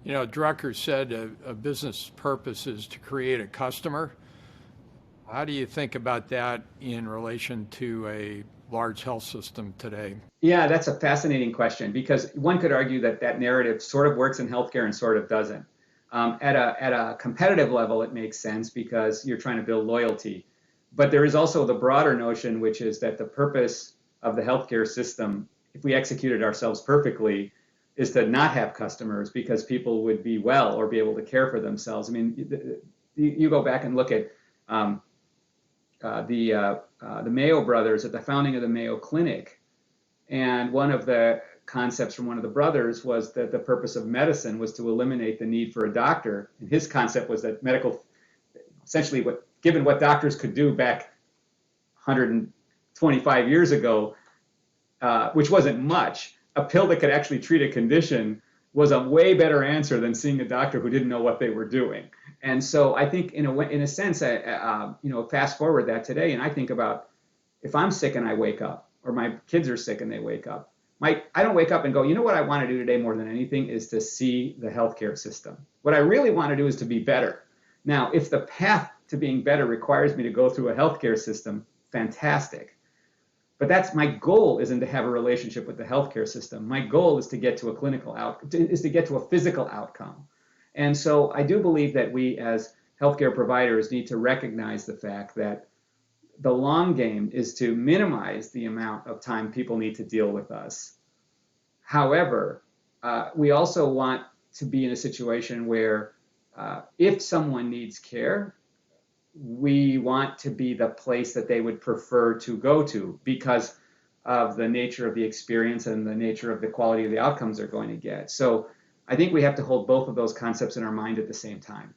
You know, Drucker said a business purpose is to create a customer. How do you think about that in relation to a large health system today? Yeah, that's a fascinating question because one could argue that that narrative sort of works in healthcare and sort of doesn't. At a competitive level, it makes sense because you're trying to build loyalty. But there is also the broader notion, which is that the purpose of the healthcare system, if we executed ourselves perfectly, is to not have customers because people would be well or be able to care for themselves. I mean, you go back and look at um, the Mayo brothers at the founding of the Mayo Clinic, and one of the concepts from one of the brothers was that the purpose of medicine was to eliminate the need for a doctor. And his concept was that essentially, given what doctors could do back 125 years ago, which wasn't much, a pill that could actually treat a condition was a way better answer than seeing a doctor who didn't know what they were doing. And so I think, in a sense, fast forward that today, and I think about if I'm sick and I wake up, or my kids are sick and they wake up. I don't wake up and go, you know what I want to do today more than anything is to see the healthcare system. What I really want to do is to be better. Now, if the path to being better requires me to go through a healthcare system, fantastic. But that's my goal isn't to have a relationship with the healthcare system. My goal is to get to a physical outcome. And so I do believe that we as healthcare providers need to recognize the fact that the long game is to minimize the amount of time people need to deal with us. However, we also want to be in a situation where if someone needs care, we want to be the place that they would prefer to go to because of the nature of the experience and the nature of the quality of the outcomes they're going to get. So I think we have to hold both of those concepts in our mind at the same time.